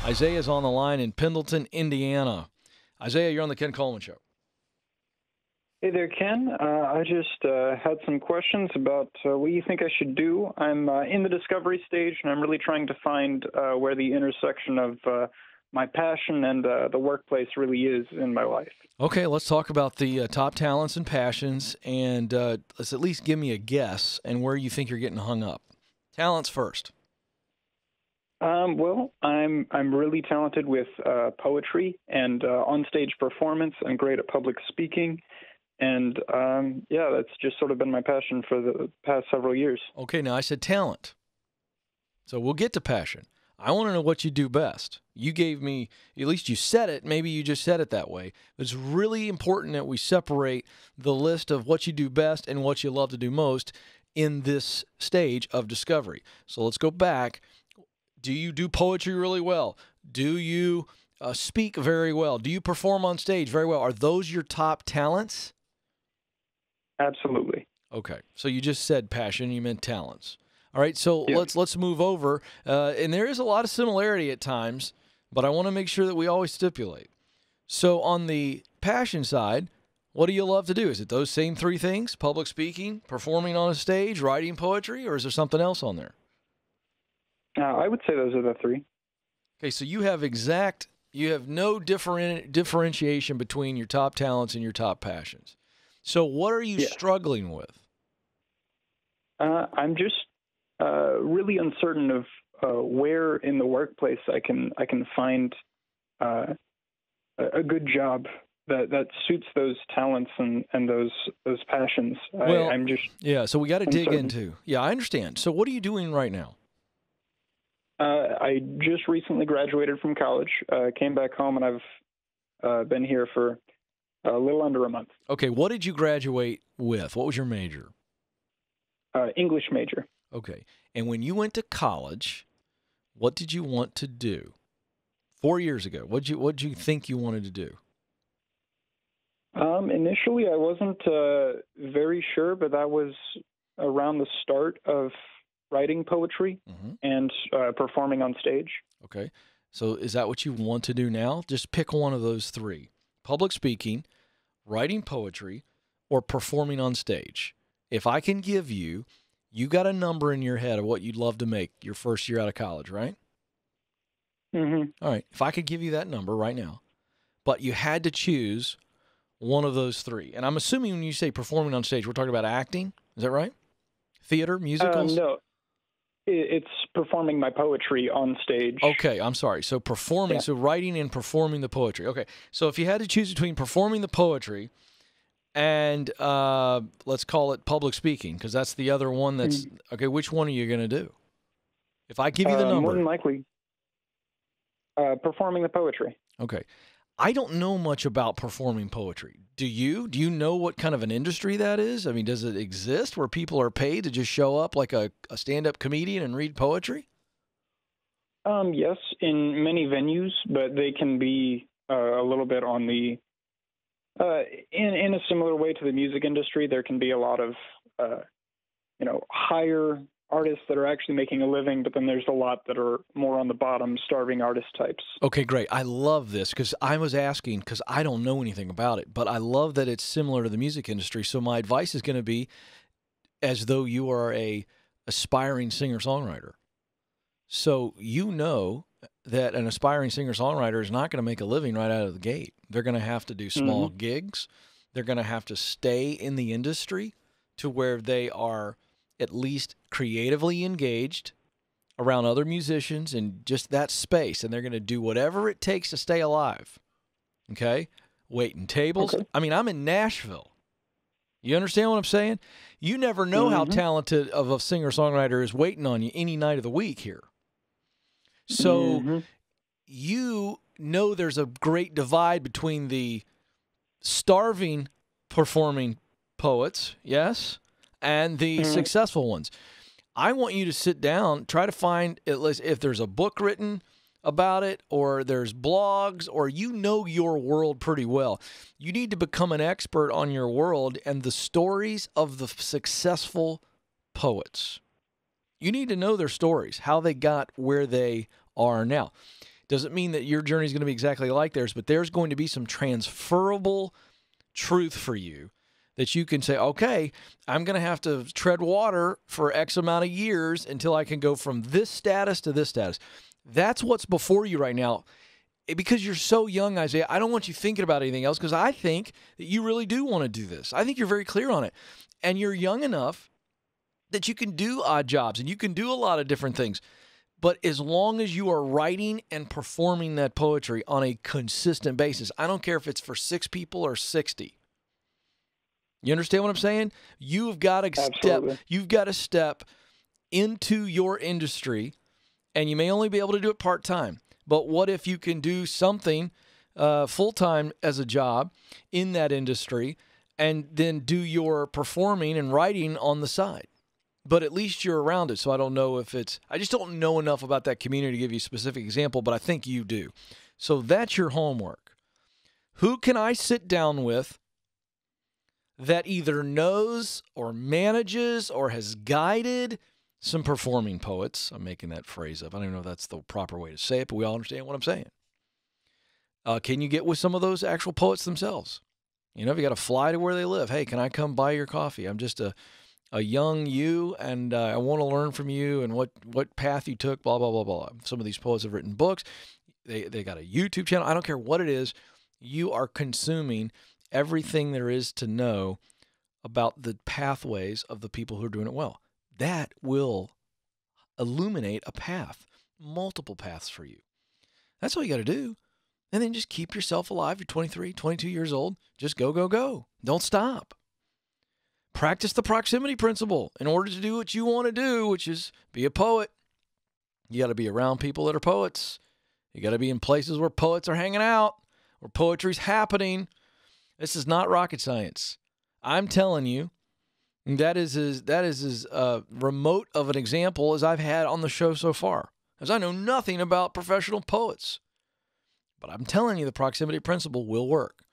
Isaiah's on the line in Pendleton, Indiana. Isaiah, you're on the Ken Coleman Show. Hey there, Ken. I just had some questions about what you think I should do. I'm in the discovery stage, and I'm really trying to find where the intersection of my passion and the workplace really is in my life. Okay, let's talk about the top talents and passions, and let's at least give me a guess and where you think you're getting hung up. Talents first. Well, I'm really talented with poetry and on-stage performance. I'm great at public speaking. And, yeah, that's just sort of been my passion for the past several years. Okay, now I said talent. So we'll get to passion. I want to know what you do best. You gave me, at least you said it, maybe you just said it that way. But it's really important that we separate the list of what you do best and what you love to do most in this stage of discovery. So let's go back. Do you do poetry really well? Do you speak very well? Do you perform on stage very well? Are those your top talents? Absolutely. Okay, so you just said passion, you meant talents. All right, so Yep. let's move over, and there is a lot of similarity at times, but I want to make sure that we always stipulate. So on the passion side, what do you love to do? Is it those same three things, public speaking, performing on a stage, writing poetry, or is there something else on there? I would say those are the three. Okay, so you have no differentiation between your top talents and your top passions. So what are you struggling with? I'm just really uncertain of where in the workplace I can find a good job that suits those talents and those passions. Well, I'm just so we got to dig uncertain. into. Yeah, I understand. So what are you doing right now? I just recently graduated from college, came back home, and I've been here for a little under a month. Okay, what did you graduate with? What was your major? English major. Okay, and when you went to college, what did you want to do? 4 years ago, what'd you think you wanted to do? Initially, I wasn't very sure, but that was around the start of writing poetry and performing on stage. Okay, so is that what you want to do now? Just pick one of those three: public speaking, writing poetry, or performing on stage. If I can give you, you got a number in your head of what you'd love to make your first year out of college, right? Mm-hmm. All right. If I could give you that number right now, but you had to choose one of those three. And I'm assuming when you say performing on stage, we're talking about acting. Is that right? Theater, musicals? No, it's performing my poetry on stage. Okay, I'm sorry. So performing, so writing and performing the poetry. Okay. So if you had to choose between performing the poetry and let's call it public speaking, because that's the other one that's, okay, which one are you going to do? If I give you the number. More than likely, performing the poetry. Okay. I don't know much about performing poetry. Do you? Do you know what kind of an industry that is? I mean, does it exist where people are paid to just show up like a stand-up comedian and read poetry? Yes, in many venues, but they can be a little bit on the in a similar way to the music industry. There can be a lot of higher artists that are actually making a living, but then there's a lot that are more on the bottom, starving artist types. Okay, great. I love this because I was asking because I don't know anything about it, but I love that it's similar to the music industry. So my advice is going to be as though you are a aspiring singer-songwriter. So you know that an aspiring singer-songwriter is not going to make a living right out of the gate. They're going to have to do small gigs. They're going to have to stay in the industry to where they are at least creatively engaged around other musicians in just that space, and they're going to do whatever it takes to stay alive. Okay? Waiting tables. Okay. I mean, I'm in Nashville. You understand what I'm saying? You never know how talented of a singer-songwriter is waiting on you any night of the week here. So you know there's a great divide between the starving performing poets, yes, and the successful ones. I want you to sit down, try to find, at least if there's a book written about it, or there's blogs, or you know your world pretty well. You need to become an expert on your world and the stories of the successful poets. You need to know their stories, how they got where they are now. Doesn't mean that your journey is going to be exactly like theirs, but there's going to be some transferable truth for you that you can say, okay, I'm going to have to tread water for X amount of years until I can go from this status to this status. That's what's before you right now. Because you're so young, Isaiah, I don't want you thinking about anything else, because I think that you really do want to do this. I think you're very clear on it. And you're young enough that you can do odd jobs and you can do a lot of different things. But as long as you are writing and performing that poetry on a consistent basis, I don't care if it's for 6 people or 60. You understand what I'm saying? You've got to step into your industry, and you may only be able to do it part-time. But what if you can do something full-time as a job in that industry and then do your performing and writing on the side? But at least you're around it. So I don't know if I just don't know enough about that community to give you a specific example, but I think you do. So that's your homework. Who can I sit down with that either knows or manages or has guided some performing poets? I'm making that phrase up. I don't even know if that's the proper way to say it, but we all understand what I'm saying. Can you get with some of those actual poets themselves? If you got to fly to where they live, hey, can I come buy your coffee? I'm just a young you, and I want to learn from you and what path you took, blah, blah, blah, blah. Some of these poets have written books. They got a YouTube channel. I don't care what it is. You are consuming everything there is to know about the pathways of the people who are doing it well. That will illuminate a path, multiple paths for you. That's all you got to do. And then just keep yourself alive. You're 23, 22 years old. Just go, go, go. Don't stop. Practice the proximity principle in order to do what you want to do, which is be a poet. You got to be around people that are poets. You got to be in places where poets are hanging out, where poetry's happening. This is not rocket science. I'm telling you, that is as remote of an example as I've had on the show so far, as I know nothing about professional poets. But I'm telling you, the proximity principle will work.